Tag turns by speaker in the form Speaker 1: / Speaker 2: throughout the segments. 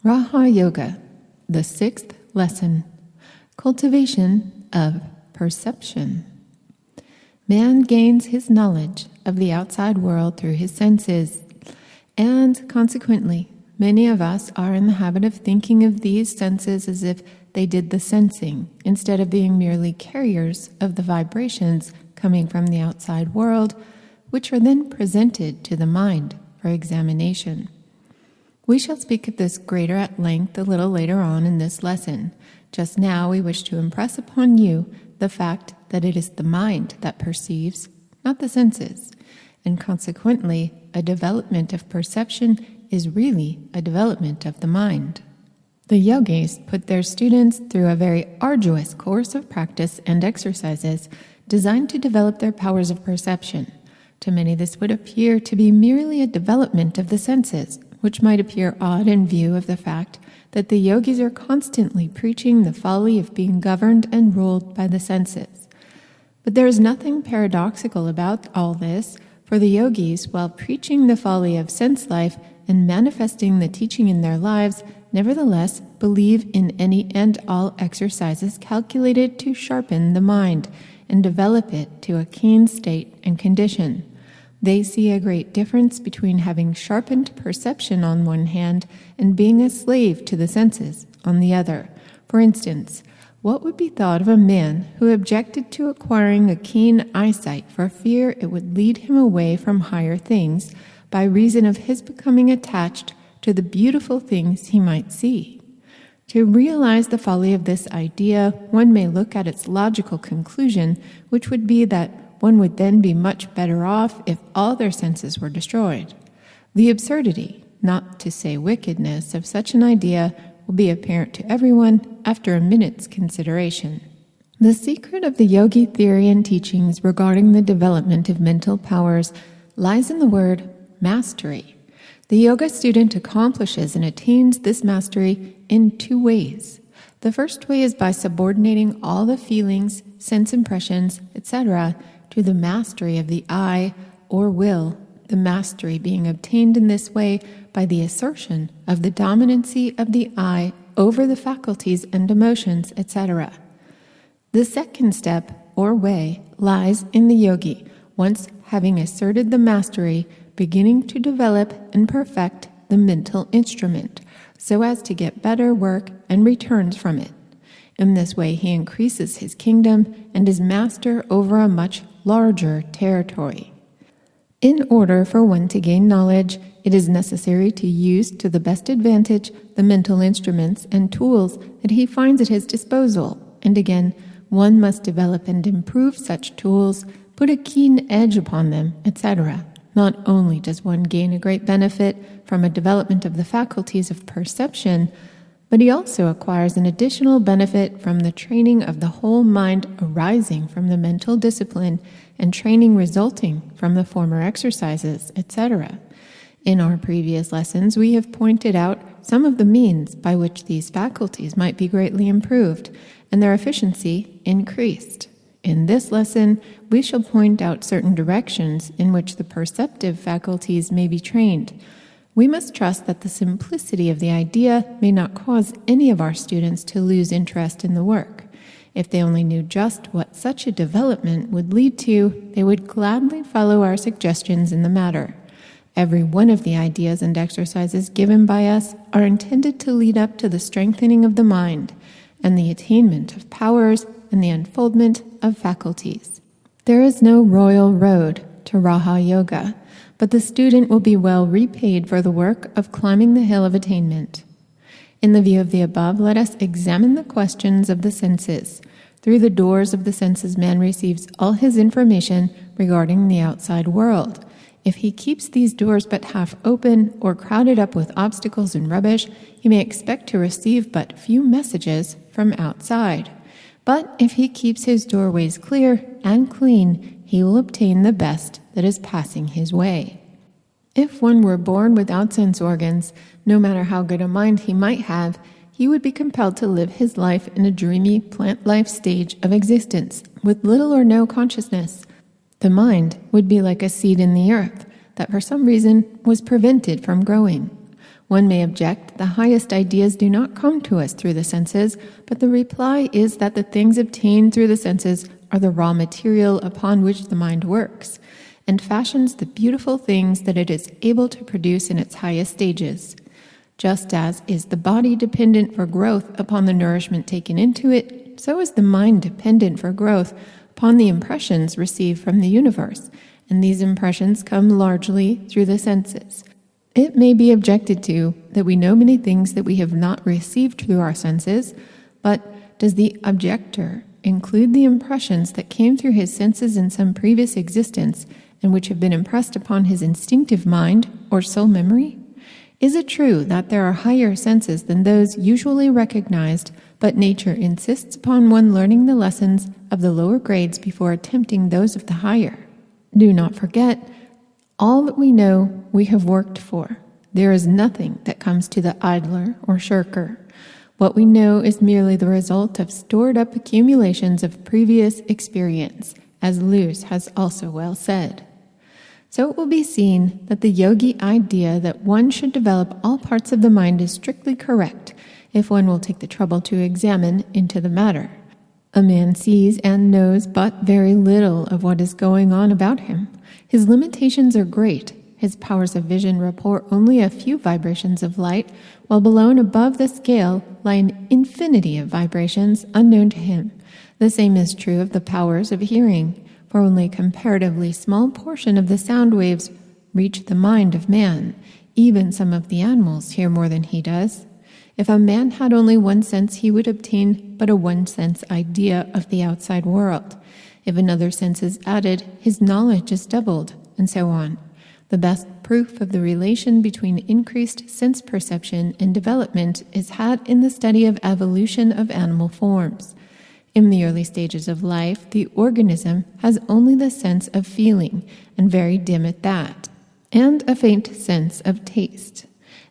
Speaker 1: Raha Yoga, the sixth lesson, Cultivation of Perception. Man gains his knowledge of the outside world through his senses, and consequently, many of us are in the habit of thinking of these senses as if they did the sensing, instead of being merely carriers of the vibrations coming from the outside world, which are then presented to the mind for examination. We shall speak of this greater at length a little later on in this lesson. Just now we wish to impress upon you the fact that it is the mind that perceives, not the senses, and consequently a development of perception is really a development of the mind. The yogis put their students through a very arduous course of practice and exercises designed to develop their powers of perception. To many this would appear to be merely a development of the senses, which might appear odd in view of the fact that the yogis are constantly preaching the folly of being governed and ruled by the senses. But there is nothing paradoxical about all this, for the yogis, while preaching the folly of sense life and manifesting the teaching in their lives, nevertheless believe in any and all exercises calculated to sharpen the mind and develop it to a keen state and condition. They see a great difference between having sharpened perception on one hand and being a slave to the senses on the other. For instance, what would be thought of a man who objected to acquiring a keen eyesight for fear it would lead him away from higher things by reason of his becoming attached to the beautiful things he might see? To realize the folly of this idea, one may look at its logical conclusion, which would be that one would then be much better off if all their senses were destroyed. The absurdity, not to say wickedness, of such an idea will be apparent to everyone after a minute's consideration. The secret of the yogi theory and teachings regarding the development of mental powers lies in the word mastery. The yoga student accomplishes and attains this mastery in two ways. The first way is by subordinating all the feelings, sense impressions, etc., to the mastery of the I or will, the mastery being obtained in this way by the assertion of the dominancy of the I over the faculties and emotions, etc. The second step, or way, lies in the yogi, once having asserted the mastery, beginning to develop and perfect the mental instrument, so as to get better work and returns from it. In this way he increases his kingdom and is master over a much larger territory. In order for one to gain knowledge, it is necessary to use to the best advantage the mental instruments and tools that he finds at his disposal, and again, one must develop and improve such tools, put a keen edge upon them, etc. Not only does one gain a great benefit from a development of the faculties of perception, but he also acquires an additional benefit from the training of the whole mind arising from the mental discipline and training resulting from the former exercises, etc. In our previous lessons, we have pointed out some of the means by which these faculties might be greatly improved and their efficiency increased. In this lesson, we shall point out certain directions in which the perceptive faculties may be trained. We must trust that the simplicity of the idea may not cause any of our students to lose interest in the work. If they only knew just what such a development would lead to, they would gladly follow our suggestions in the matter. Every one of the ideas and exercises given by us are intended to lead up to the strengthening of the mind and the attainment of powers and the unfoldment of faculties. There is no royal road to Raha Yoga, but the student will be well repaid for the work of climbing the hill of attainment. In the view of the above, let us examine the questions of the senses. Through the doors of the senses, man receives all his information regarding the outside world. If he keeps these doors but half open or crowded up with obstacles and rubbish, he may expect to receive but few messages from outside. But if he keeps his doorways clear and clean, he will obtain the best that is passing his way. If one were born without sense organs, no matter how good a mind he might have, he would be compelled to live his life in a dreamy plant-life stage of existence, with little or no consciousness. The mind would be like a seed in the earth that for some reason was prevented from growing. One may object the highest ideas do not come to us through the senses, but the reply is that the things obtained through the senses are the raw material upon which the mind works, and fashions the beautiful things that it is able to produce in its highest stages. Just as is the body dependent for growth upon the nourishment taken into it, so is the mind dependent for growth upon the impressions received from the universe, and these impressions come largely through the senses. It may be objected to that we know many things that we have not received through our senses, but does the objector include the impressions that came through his senses in some previous existence and which have been impressed upon his instinctive mind or soul memory? Is it true that there are higher senses than those usually recognized, but nature insists upon one learning the lessons of the lower grades before attempting those of the higher? Do not forget, all that we know we have worked for. There is nothing that comes to the idler or shirker. What we know is merely the result of stored up accumulations of previous experience, as Lewis has also well said. So it will be seen that the yogi idea that one should develop all parts of the mind is strictly correct, if one will take the trouble to examine into the matter. A man sees and knows but very little of what is going on about him. His limitations are great. His powers of vision report only a few vibrations of light, while below and above the scale lie an infinity of vibrations unknown to him. The same is true of the powers of hearing, for only a comparatively small portion of the sound waves reach the mind of man. Even some of the animals hear more than he does. If a man had only one sense, he would obtain but a one-sense idea of the outside world. If another sense is added, his knowledge is doubled, and so on. The best proof of the relation between increased sense perception and development is had in the study of evolution of animal forms. In the early stages of life, the organism has only the sense of feeling, and very dim at that, and a faint sense of taste.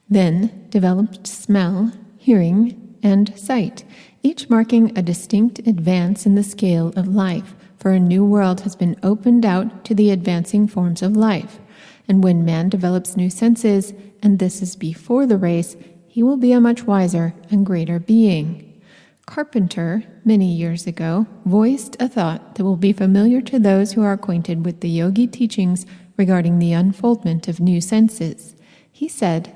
Speaker 1: Then developed smell, hearing, and sight, each marking a distinct advance in the scale of life, for a new world has been opened out to the advancing forms of life. And when man develops new senses, and this is before the race, he will be a much wiser and greater being. Carpenter, many years ago, voiced a thought that will be familiar to those who are acquainted with the yogi teachings regarding the unfoldment of new senses. He said,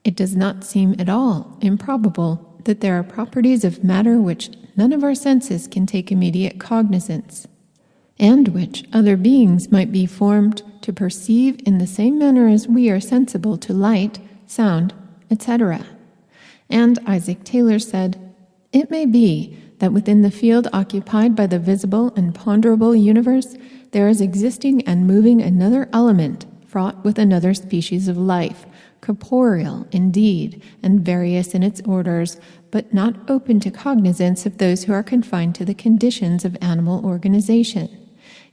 Speaker 1: "It does not seem at all improbable that there are properties of matter which none of our senses can take immediate cognizance, and which other beings might be formed to perceive in the same manner as we are sensible to light, sound, etc." And Isaac Taylor said, "It may be that within the field occupied by the visible and ponderable universe, there is existing and moving another element fraught with another species of life, corporeal indeed, and various in its orders, but not open to cognizance of those who are confined to the conditions of animal organization.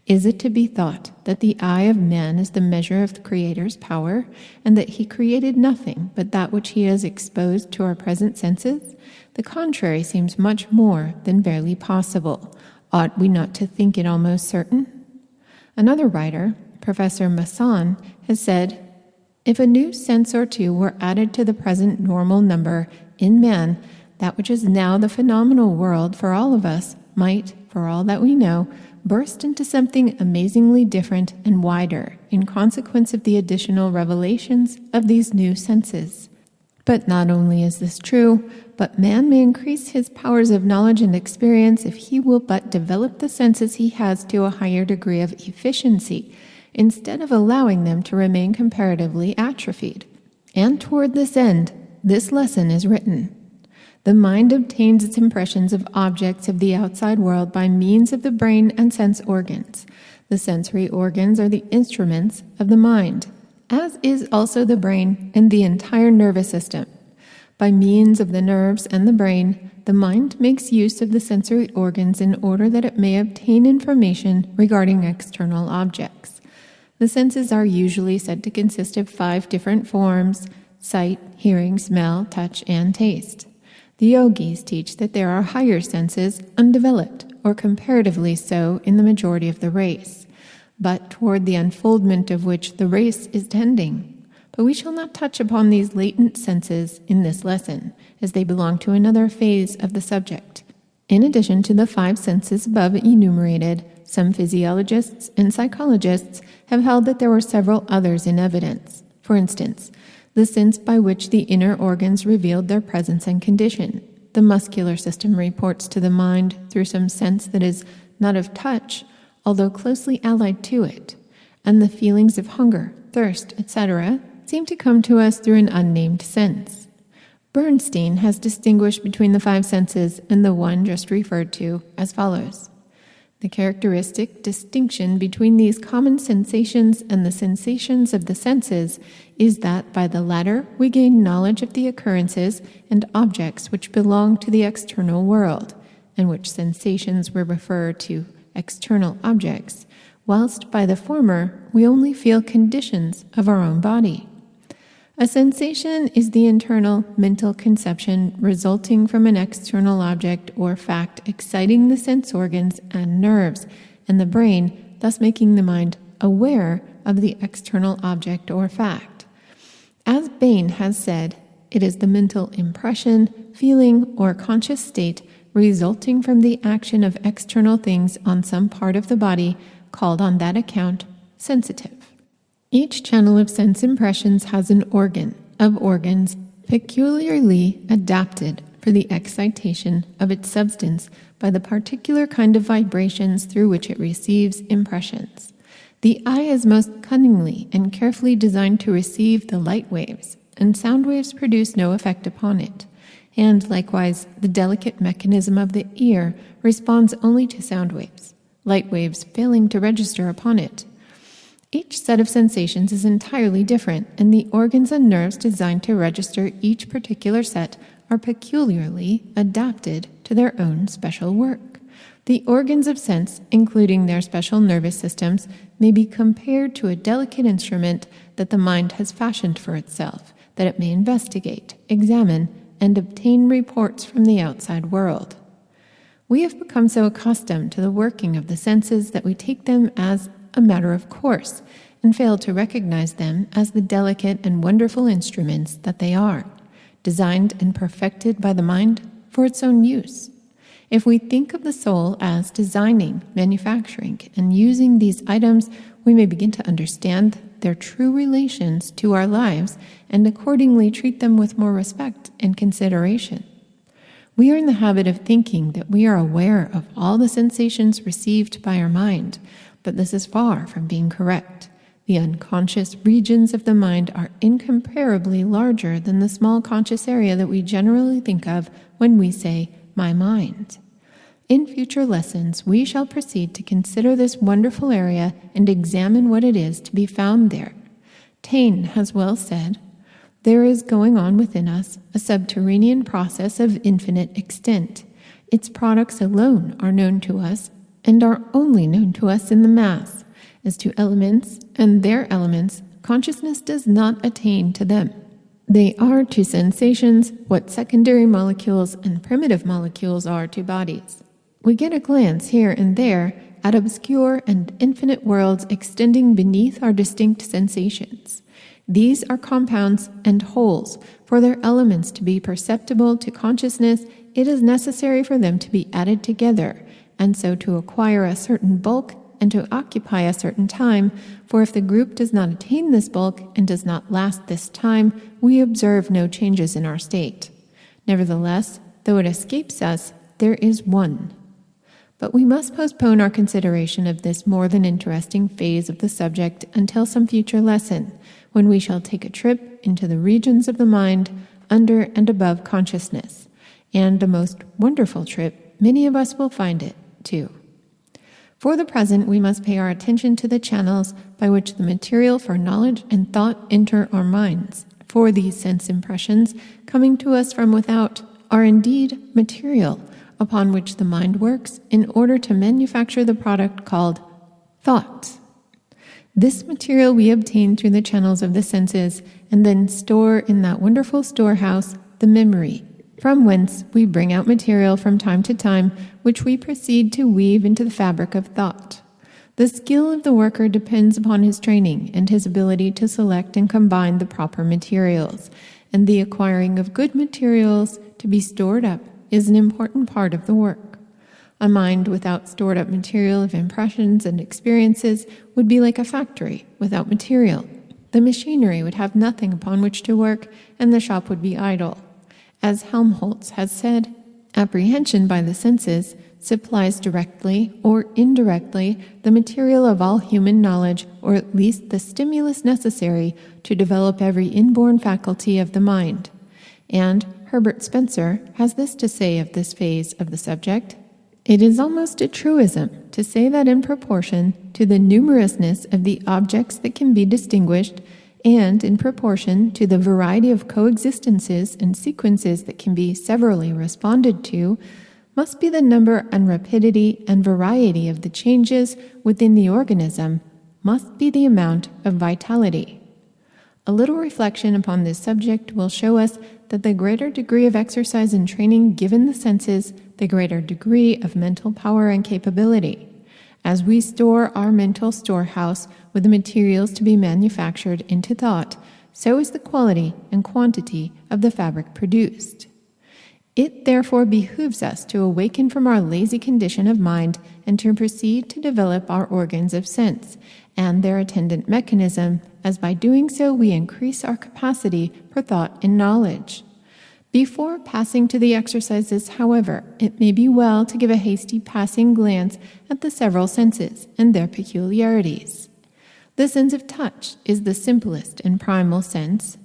Speaker 1: Is it to be thought that the eye of man is the measure of the Creator's power, and that he created nothing but that which he has exposed to our present senses? The contrary seems much more than barely possible. Ought we not to think it almost certain?" Another writer, Professor Masson, has said, "If a new sense or two were added to the present normal number in man, that which is now the phenomenal world for all of us might, for all that we know, burst into something amazingly different and wider in consequence of the additional revelations of these new senses. But not only is this true, but man may increase his powers of knowledge and experience if he will but develop the senses he has to a higher degree of efficiency, instead of allowing them to remain comparatively atrophied. And toward this end, this lesson is written. The mind obtains its impressions of objects of the outside world by means of the brain and sense organs. The sensory organs are the instruments of the mind, as is also the brain and the entire nervous system. By means of the nerves and the brain, the mind makes use of the sensory organs in order that it may obtain information regarding external objects. The senses are usually said to consist of 5 different forms: sight, hearing, smell, touch, and taste. The yogis teach that there are higher senses undeveloped, or comparatively so, in the majority of the race, but toward the unfoldment of which the race is tending. But we shall not touch upon these latent senses in this lesson, as they belong to another phase of the subject. In addition to the 5 senses above enumerated, some physiologists and psychologists have held that there were several others in evidence. For instance, the sense by which the inner organs revealed their presence and condition. The muscular system reports to the mind through some sense that is not of touch, although closely allied to it, and the feelings of hunger, thirst, etc. seem to come to us through an unnamed sense. Bernstein has distinguished between the 5 senses and the one just referred to as follows. The characteristic distinction between these common sensations and the sensations of the senses is that by the latter we gain knowledge of the occurrences and objects which belong to the external world, and which sensations we refer to external objects, whilst by the former we only feel conditions of our own body. A sensation is the internal mental conception resulting from an external object or fact exciting the sense organs and nerves and the brain, thus making the mind aware of the external object or fact. As Bain has said, it is the mental impression, feeling, or conscious state resulting from the action of external things on some part of the body called on that account sensitive. Each channel of sense impressions has an organ of organs peculiarly adapted for the excitation of its substance by the particular kind of vibrations through which it receives impressions. The eye is most cunningly and carefully designed to receive the light waves, and sound waves produce no effect upon it. And likewise, the delicate mechanism of the ear responds only to sound waves, light waves failing to register upon it. Each set of sensations is entirely different, and the organs and nerves designed to register each particular set are peculiarly adapted to their own special work. The organs of sense, including their special nervous systems, may be compared to a delicate instrument that the mind has fashioned for itself, that it may investigate, examine, and obtain reports from the outside world. We have become so accustomed to the working of the senses that we take them as a matter of course, and fail to recognize them as the delicate and wonderful instruments that they are, designed and perfected by the mind for its own use. If we think of the soul as designing, manufacturing, and using these items, we may begin to understand their true relations to our lives and accordingly treat them with more respect and consideration. We are in the habit of thinking that we are aware of all the sensations received by our mind, but this is far from being correct. The unconscious regions of the mind are incomparably larger than the small conscious area that we generally think of when we say, my mind. In future lessons, we shall proceed to consider this wonderful area and examine what it is to be found there. Taine has well said, there is going on within us a subterranean process of infinite extent. Its products alone are known to us, and are only known to us in the mass. As to elements and their elements, consciousness does not attain to them. They are to sensations what secondary molecules and primitive molecules are to bodies. We get a glance here and there at obscure and infinite worlds extending beneath our distinct sensations. These are compounds and wholes. For their elements to be perceptible to consciousness, it is necessary for them to be added together, and so to acquire a certain bulk and to occupy a certain time, for if the group does not attain this bulk and does not last this time, we observe no changes in our state. Nevertheless, though it escapes us, there is one. But we must postpone our consideration of this more than interesting phase of the subject until some future lesson, when we shall take a trip into the regions of the mind under and above consciousness, and a most wonderful trip, many of us will find it, too. For the present, we must pay our attention to the channels by which the material for knowledge and thought enter our minds. For these sense impressions, coming to us from without, are indeed material upon which the mind works in order to manufacture the product called thought. This material we obtain through the channels of the senses and then store in that wonderful storehouse, the memory, from whence we bring out material from time to time, which we proceed to weave into the fabric of thought. The skill of the worker depends upon his training and his ability to select and combine the proper materials, and the acquiring of good materials to be stored up is an important part of the work. A mind without stored up material of impressions and experiences would be like a factory without material. The machinery would have nothing upon which to work, and the shop would be idle. As Helmholtz has said, apprehension by the senses supplies directly or indirectly the material of all human knowledge, or at least the stimulus necessary to develop every inborn faculty of the mind. And Herbert Spencer has this to say of this phase of the subject: "It is almost a truism to say that in proportion to the numerousness of the objects that can be distinguished, and in proportion to the variety of coexistences and sequences that can be severally responded to, must be the number and rapidity and variety of the changes within the organism, must be the amount of vitality." A little reflection upon this subject will show us that the greater degree of exercise and training given the senses, the greater degree of mental power and capability. As we store our mental storehouse with the materials to be manufactured into thought, so is the quality and quantity of the fabric produced. It therefore behooves us to awaken from our lazy condition of mind and to proceed to develop our organs of sense and their attendant mechanism, as by doing so we increase our capacity for thought and knowledge. Before passing to the exercises, however, it may be well to give a hasty passing glance at the several senses and their peculiarities. The sense of touch is the simplest and primal sense.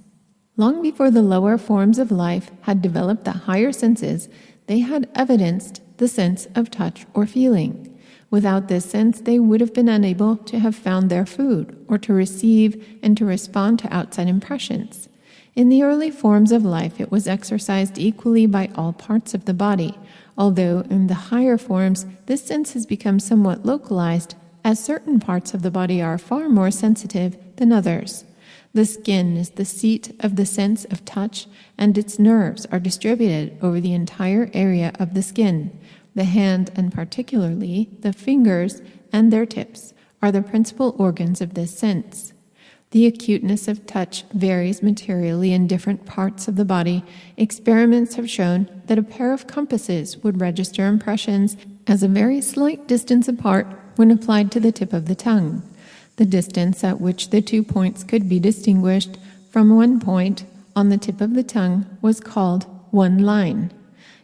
Speaker 1: Long before the lower forms of life had developed the higher senses, they had evidenced the sense of touch or feeling. Without this sense, they would have been unable to have found their food, or to receive and to respond to outside impressions. In the early forms of life, it was exercised equally by all parts of the body, although in the higher forms, this sense has become somewhat localized, as certain parts of the body are far more sensitive than others. The skin is the seat of the sense of touch, and its nerves are distributed over the entire area of the skin. The hand, and particularly the fingers and their tips, are the principal organs of this sense. The acuteness of touch varies materially in different parts of the body. Experiments have shown that a pair of compasses would register impressions as a very slight distance apart when applied to the tip of the tongue. The distance at which the 2 points could be distinguished from one point on the tip of the tongue was called one line.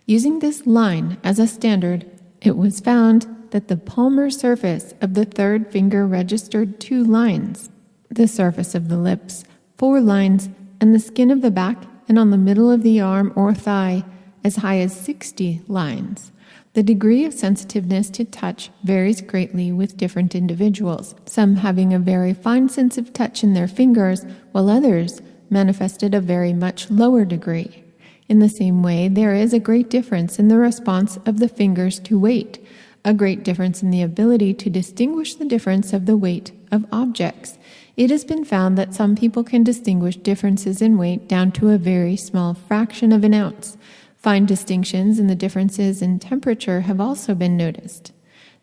Speaker 1: Using this line as a standard, it was found that the palmar surface of the third finger registered 2 lines, the surface of the lips 4 lines, and the skin of the back and on the middle of the arm or thigh as high as 60 lines. The degree of sensitiveness to touch varies greatly with different individuals, some having a very fine sense of touch in their fingers, while others manifested a very much lower degree. In the same way, there is a great difference in the response of the fingers to weight, a great difference in the ability to distinguish the difference of the weight of objects. It has been found that some people can distinguish differences in weight down to a very small fraction of an ounce. Fine distinctions in the differences in temperature have also been noticed.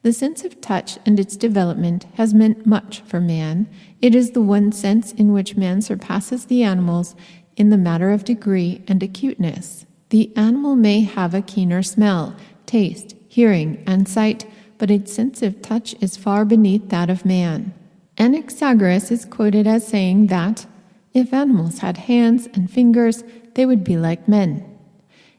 Speaker 1: The sense of touch and its development has meant much for man. It is the one sense in which man surpasses the animals in the matter of degree and acuteness. The animal may have a keener smell, taste, hearing, and sight, but its sense of touch is far beneath that of man. Anaxagoras is quoted as saying that, if animals had hands and fingers, they would be like men.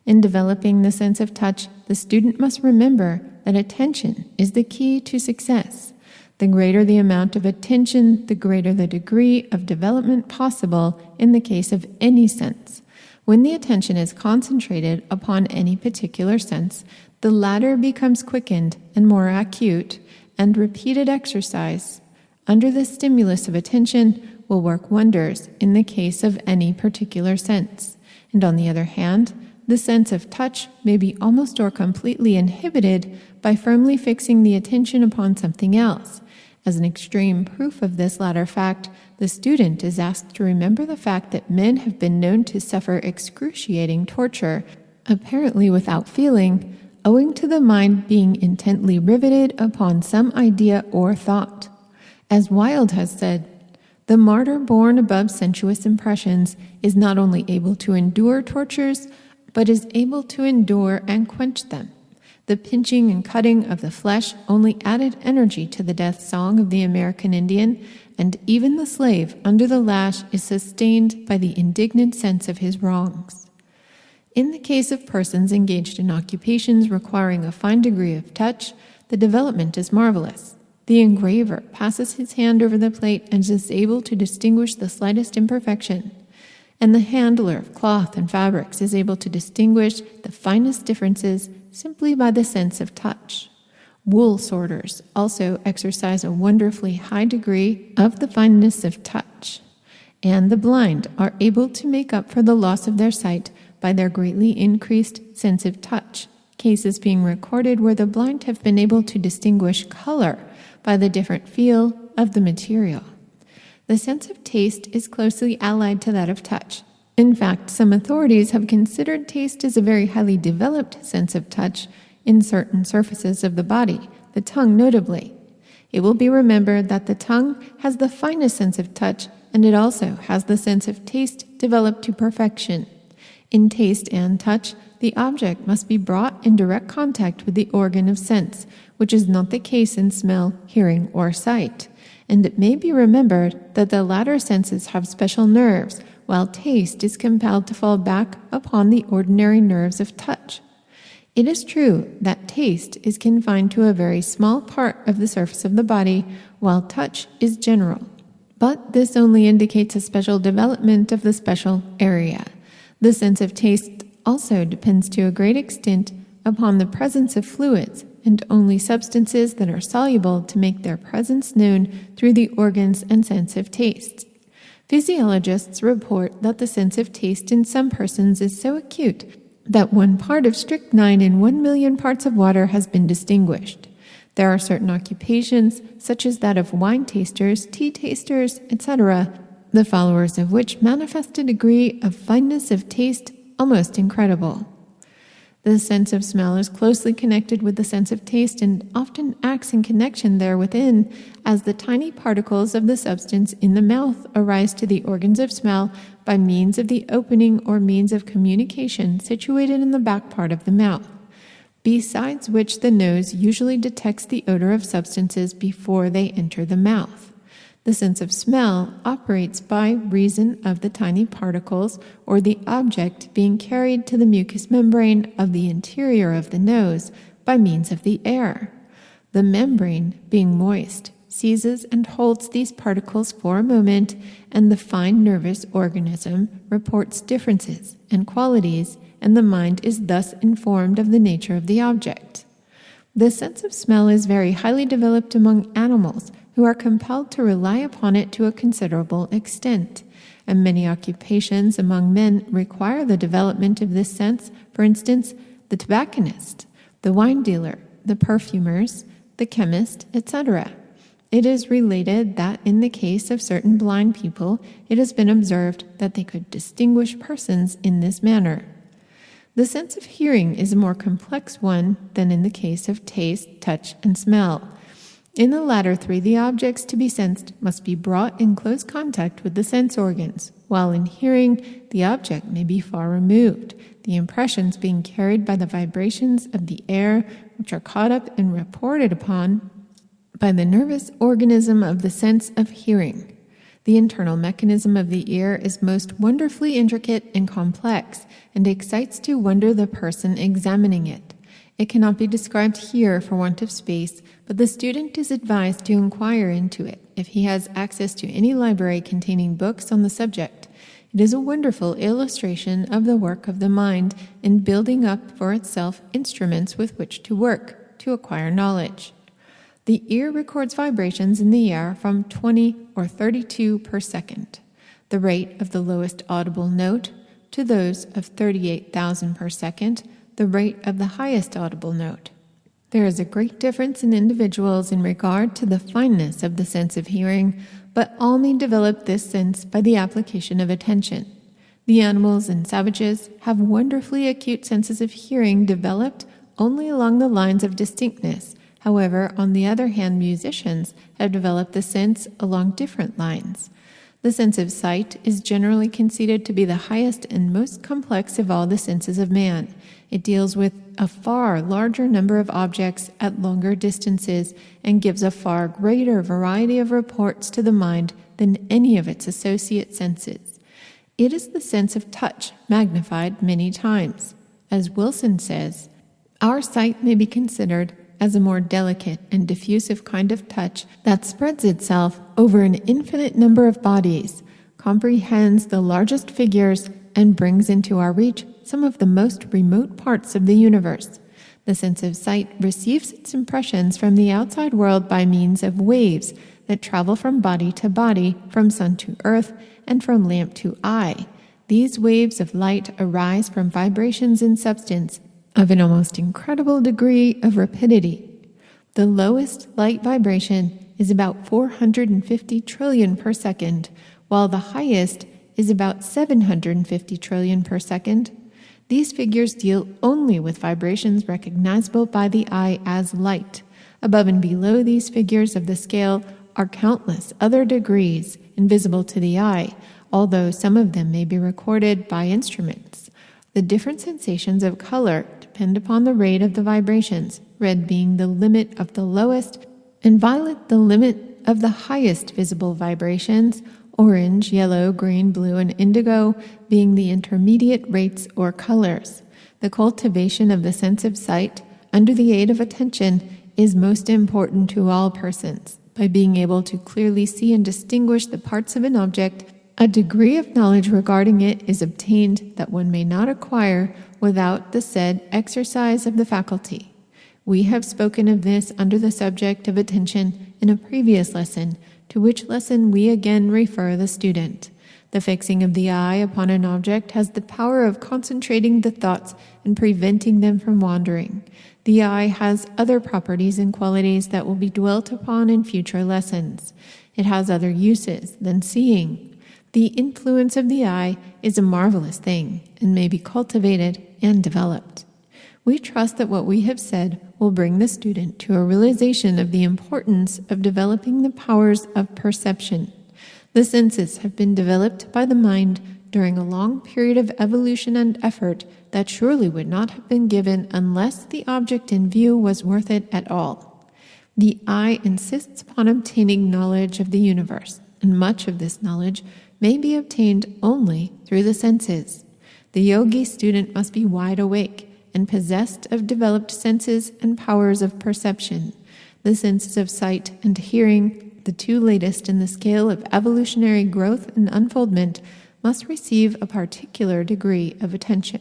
Speaker 1: In developing the sense of touch, the student must remember that attention is the key to success. The greater the amount of attention, the greater the degree of development possible in the case of any sense. When the attention is concentrated upon any particular sense, the latter becomes quickened and more acute, and repeated exercise under the stimulus of attention will work wonders in the case of any particular sense. And on the other hand, the sense of touch may be almost or completely inhibited by firmly fixing the attention upon something else. As an extreme proof of this latter fact, the student is asked to remember the fact that men have been known to suffer excruciating torture, apparently without feeling, owing to the mind being intently riveted upon some idea or thought. As Wilde has said, the martyr born above sensuous impressions is not only able to endure tortures, but is able to endure and quench them. The pinching and cutting of the flesh only added energy to the death song of the American Indian, and even the slave under the lash is sustained by the indignant sense of his wrongs. In the case of persons engaged in occupations requiring a fine degree of touch, the development is marvelous. The engraver passes his hand over the plate and is able to distinguish the slightest imperfection, and the handler of cloth and fabrics is able to distinguish the finest differences simply by the sense of touch. Wool sorters also exercise a wonderfully high degree of the fineness of touch, and the blind are able to make up for the loss of their sight by their greatly increased sense of touch, cases being recorded where the blind have been able to distinguish color by the different feel of the material. The sense of taste is closely allied to that of touch. In fact, some authorities have considered taste as a very highly developed sense of touch in certain surfaces of the body, the tongue notably. It will be remembered that the tongue has the finest sense of touch, and it also has the sense of taste developed to perfection. In taste and touch, the object must be brought in direct contact with the organ of sense, which is not the case in smell, hearing, or sight. And it may be remembered that the latter senses have special nerves, while taste is compelled to fall back upon the ordinary nerves of touch. It is true that taste is confined to a very small part of the surface of the body, while touch is general. But this only indicates a special development of the special area. The sense of taste also depends to a great extent upon the presence of fluids, and only substances that are soluble to make their presence known through the organs and sense of taste. Physiologists report that the sense of taste in some persons is so acute that 1 part of strychnine in 1,000,000 parts of water has been distinguished. There are certain occupations, such as that of wine tasters, tea tasters, etc., the followers of which manifest a degree of fineness of taste almost incredible. The sense of smell is closely connected with the sense of taste and often acts in connection therewithin, as the tiny particles of the substance in the mouth arise to the organs of smell by means of the opening or means of communication situated in the back part of the mouth, besides which the nose usually detects the odor of substances before they enter the mouth. The sense of smell operates by reason of the tiny particles or the object being carried to the mucous membrane of the interior of the nose by means of the air. The membrane, being moist, seizes and holds these particles for a moment, and the fine nervous organism reports differences and qualities, and the mind is thus informed of the nature of the object. The sense of smell is very highly developed among animals, who are compelled to rely upon it to a considerable extent, and many occupations among men require the development of this sense. For instance, the tobacconist, the wine dealer, the perfumers, the chemist, etc. It is related that in the case of certain blind people, it has been observed that they could distinguish persons in this manner. The sense of hearing is a more complex one than in the case of taste, touch, and smell. In the latter 3, the objects to be sensed must be brought in close contact with the sense organs, while in hearing, the object may be far removed, the impressions being carried by the vibrations of the air, which are caught up and reported upon by the nervous organism of the sense of hearing. The internal mechanism of the ear is most wonderfully intricate and complex, and excites to wonder the person examining it. It cannot be described here for want of space, but the student is advised to inquire into it if he has access to any library containing books on the subject. It is a wonderful illustration of the work of the mind in building up for itself instruments with which to work, to acquire knowledge. The ear records vibrations in the air from 20 or 32 per second, the rate of the lowest audible note, to those of 38,000 per second, the rate of the highest audible note. There is a great difference in individuals in regard to the fineness of the sense of hearing, but all may develop this sense by the application of attention. The animals and savages have wonderfully acute senses of hearing developed only along the lines of distinctness, However, on the other hand, musicians have developed the sense along different lines. The sense of sight is generally conceded to be the highest and most complex of all the senses of man. It deals with a far larger number of objects at longer distances and gives a far greater variety of reports to the mind than any of its associate senses. It is the sense of touch magnified many times. As Wilson says, our sight may be considered as a more delicate and diffusive kind of touch that spreads itself over an infinite number of bodies, comprehends the largest figures, and brings into our reach some of the most remote parts of the universe. The sense of sight receives its impressions from the outside world by means of waves that travel from body to body, from sun to earth, and from lamp to eye. These waves of light arise from vibrations in substance of an almost incredible degree of rapidity. The lowest light vibration is about 450 trillion per second, while the highest is about 750 trillion per second. These figures deal only with vibrations recognizable by the eye as light. Above and below these figures of the scale are countless other degrees invisible to the eye, although some of them may be recorded by instruments. The different sensations of color depend upon the rate of the vibrations, red being the limit of the lowest, and violet the limit of the highest visible vibrations, orange, yellow, green, blue, and indigo being the intermediate rates or colors. The cultivation of the sense of sight, under the aid of attention, is most important to all persons. By being able to clearly see and distinguish the parts of an object, a degree of knowledge regarding it is obtained that one may not acquire without the said exercise of the faculty. We have spoken of this under the subject of attention in a previous lesson, to which lesson we again refer the student. The fixing of the eye upon an object has the power of concentrating the thoughts and preventing them from wandering. The eye has other properties and qualities that will be dwelt upon in future lessons. It has other uses than seeing. The influence of the eye is a marvelous thing and may be cultivated and developed. We trust that what we have said will bring the student to a realization of the importance of developing the powers of perception. The senses have been developed by the mind during a long period of evolution and effort that surely would not have been given unless the object in view was worth it at all. The eye insists upon obtaining knowledge of the universe, and much of this knowledge may be obtained only through the senses. The yogi student must be wide awake and possessed of developed senses and powers of perception. The senses of sight and hearing, the two latest in the scale of evolutionary growth and unfoldment, must receive a particular degree of attention.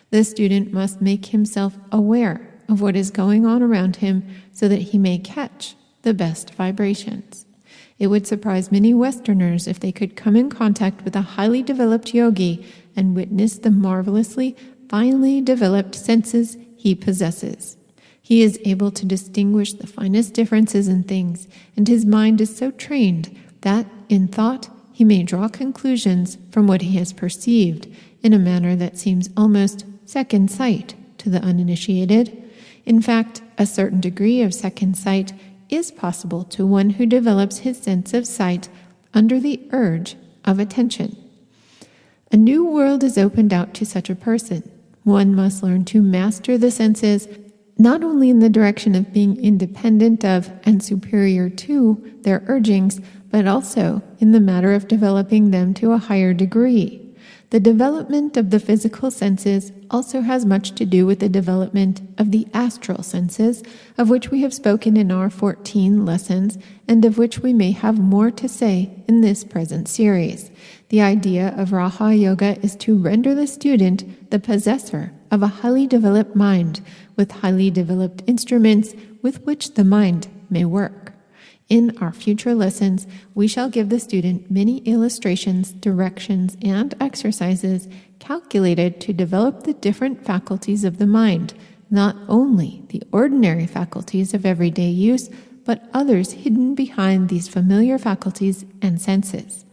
Speaker 1: The student must make himself aware of what is going on around him so that he may catch the best vibrations. It would surprise many Westerners if they could come in contact with a highly developed yogi and witness the marvelously finely developed senses he possesses. He is able to distinguish the finest differences in things, and his mind is so trained that, in thought, he may draw conclusions from what he has perceived in a manner that seems almost second sight to the uninitiated. In fact, a certain degree of second sight is possible to one who develops his sense of sight under the urge of attention. A new world is opened out to such a person. One must learn to master the senses, not only in the direction of being independent of and superior to their urgings, but also in the matter of developing them to a higher degree. The development of the physical senses also has much to do with the development of the astral senses, of which we have spoken in our 14 lessons, and of which we may have more to say in this present series. The idea of Raha Yoga is to render the student the possessor of a highly developed mind, with highly developed instruments with which the mind may work. In our future lessons, we shall give the student many illustrations, directions, and exercises calculated to develop the different faculties of the mind, not only the ordinary faculties of everyday use, but others hidden behind these familiar faculties and senses.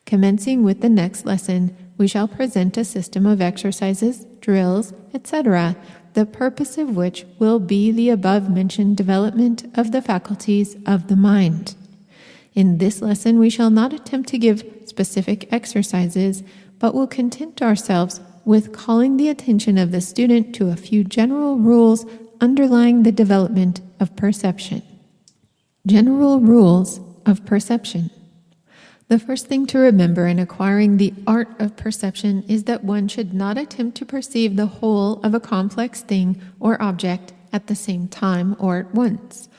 Speaker 1: Commencing with the next lesson, we shall present a system of exercises, drills, etc., the purpose of which will be the above-mentioned development of the faculties of the mind. In this lesson, we shall not attempt to give specific exercises, but will content ourselves with calling the attention of the student to a few general rules underlying the development of perception. General rules of perception. The first thing to remember in acquiring the art of perception is that one should not attempt to perceive the whole of a complex thing or object at the same time or at once.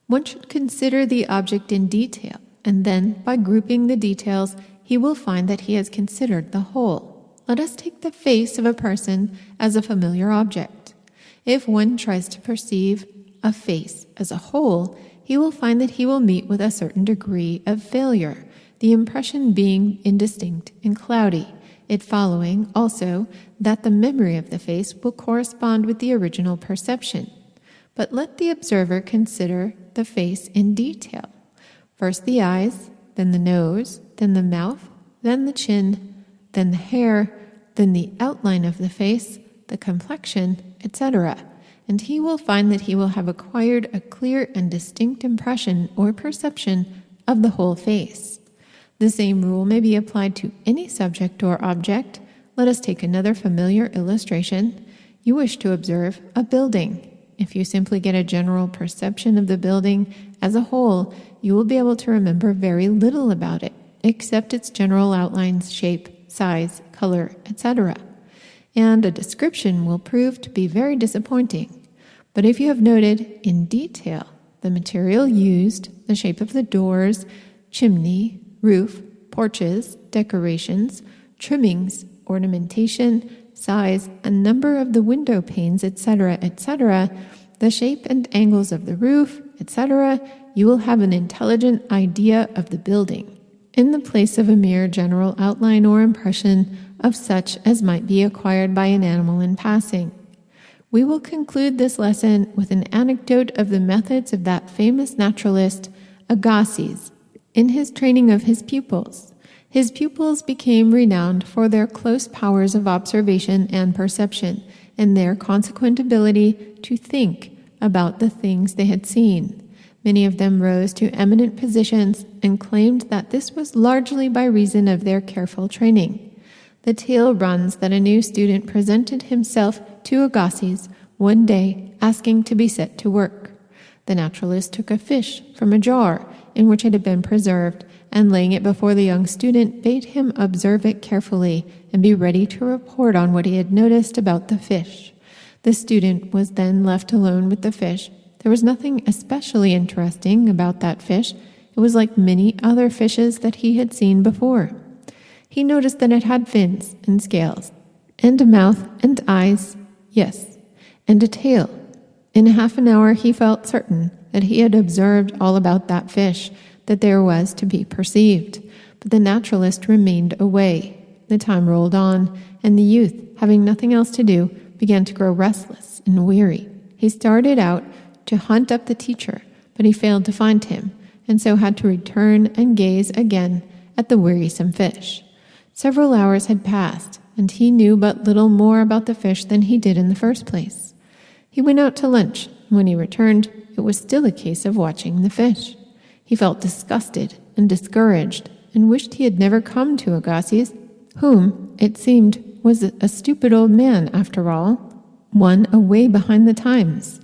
Speaker 1: One should consider the object in detail, and then, by grouping the details, he will find that he has considered the whole. Let us take the face of a person as a familiar object. If one tries to perceive a face as a whole, he will find that he will meet with a certain degree of failure, the impression being indistinct and cloudy, it following also that the memory of the face will correspond with the original perception. But let the observer consider the face in detail. First the eyes, then the nose, then the mouth, then the chin, then the hair, then the outline of the face, the complexion, etc., and he will find that he will have acquired a clear and distinct impression or perception of the whole face. The same rule may be applied to any subject or object. Let us take another familiar illustration. You wish to observe a building. If you simply get a general perception of the building as a whole, you will be able to remember very little about it, except its general outlines, shape, size, color, etc. And a description will prove to be very disappointing. But if you have noted in detail the material used, the shape of the doors, chimney, roof, porches, decorations, trimmings, ornamentation, size, and number of the window panes, etc., etc., the shape and angles of the roof, etc., you will have an intelligent idea of the building, in the place of a mere general outline or impression of such as might be acquired by an animal in passing. We will conclude this lesson with an anecdote of the methods of that famous naturalist, Agassiz, in his training of his pupils. His pupils became renowned for their close powers of observation and perception, and their consequent ability to think about the things they had seen. Many of them rose to eminent positions and claimed that this was largely by reason of their careful training. The tale runs that a new student presented himself to Agassiz one day asking to be set to work. The naturalist took a fish from a jar in which it had been preserved, and laying it before the young student, bade him observe it carefully and be ready to report on what he had noticed about the fish. The student was then left alone with the fish. There was nothing especially interesting about that fish. It was like many other fishes that he had seen before. He noticed that it had fins and scales, and a mouth and eyes, yes, and a tail. In half an hour he felt certain that he had observed all about that fish that there was to be perceived. But the naturalist remained away. The time rolled on, and the youth, having nothing else to do, began to grow restless and weary. He started out to hunt up the teacher, but he failed to find him, and so had to return and gaze again at the wearisome fish. Several hours had passed, and he knew but little more about the fish than he did in the first place. He went out to lunch. When he returned, it was still a case of watching the fish. He felt disgusted and discouraged, and wished he had never come to Agassiz, whom, it seemed, was a stupid old man after all, one away behind the times.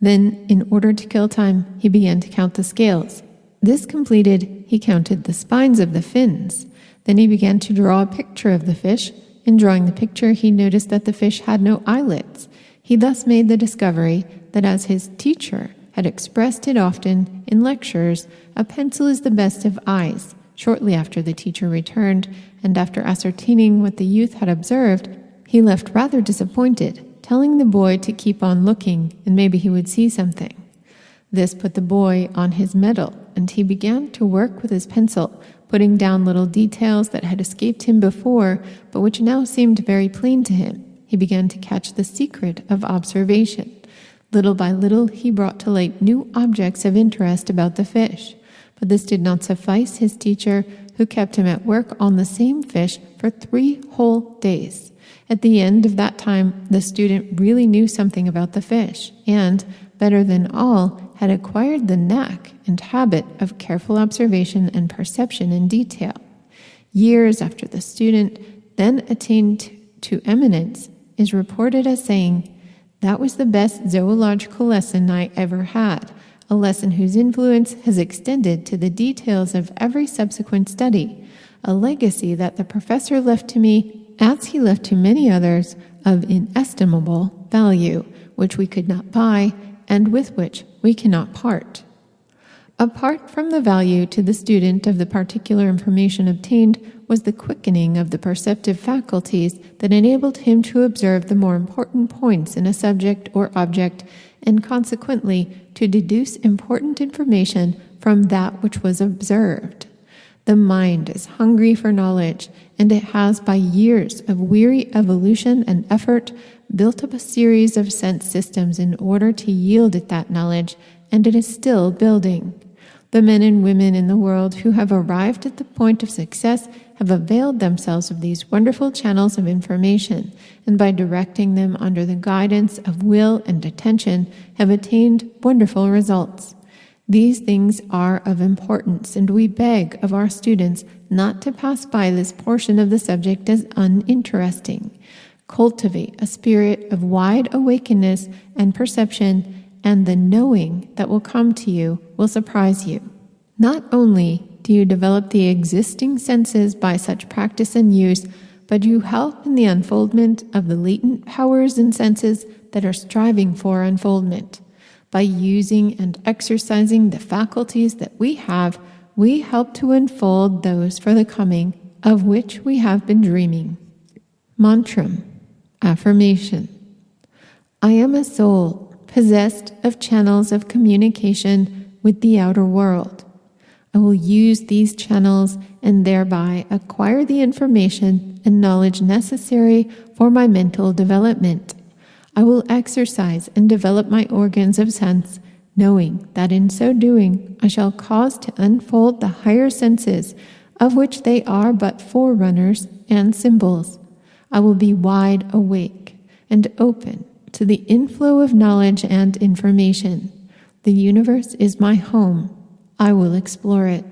Speaker 1: Then, in order to kill time, he began to count the scales. This completed, he counted the spines of the fins. Then he began to draw a picture of the fish. In drawing the picture, he noticed that the fish had no eyelids. He thus made the discovery that, as his teacher had expressed it often in lectures, a pencil is the best of eyes. Shortly after the teacher returned, and after ascertaining what the youth had observed, he left rather disappointed, telling the boy to keep on looking, and maybe he would see something. This put the boy on his mettle, and he began to work with his pencil, putting down little details that had escaped him before, but which now seemed very plain to him. He began to catch the secret of observation. Little by little, he brought to light new objects of interest about the fish. But this did not suffice his teacher, who kept him at work on the same fish for 3 whole days. At the end of that time, the student really knew something about the fish and, better than all, had acquired the knack and habit of careful observation and perception in detail. Years after the student then attained to eminence, is reported as saying, "That was the best zoological lesson I ever had, a lesson whose influence has extended to the details of every subsequent study, a legacy that the professor left to me, as he left to many others, of inestimable value, which we could not buy and with which we cannot part." Apart from the value to the student of the particular information obtained was the quickening of the perceptive faculties that enabled him to observe the more important points in a subject or object, and consequently to deduce important information from that which was observed. The mind is hungry for knowledge, and it has, by years of weary evolution and effort, built up a series of sense systems in order to yield it that knowledge, and it is still building. The men and women in the world who have arrived at the point of success have availed themselves of these wonderful channels of information, and by directing them under the guidance of will and attention, have attained wonderful results. These things are of importance, and we beg of our students not to pass by this portion of the subject as uninteresting. Cultivate a spirit of wide awakeness and perception, and the knowing that will come to you will surprise you. Not only do you develop the existing senses by such practice and use, but you help in the unfoldment of the latent powers and senses that are striving for unfoldment. By using and exercising the faculties that we have, we help to unfold those for the coming of which we have been dreaming. Mantram, affirmation. I am a soul possessed of channels of communication with the outer world. I will use these channels and thereby acquire the information and knowledge necessary for my mental development. I will exercise and develop my organs of sense, knowing that in so doing I shall cause to unfold the higher senses, of which they are but forerunners and symbols. I will be wide awake and open to the inflow of knowledge and information. The universe is my home. I will explore it.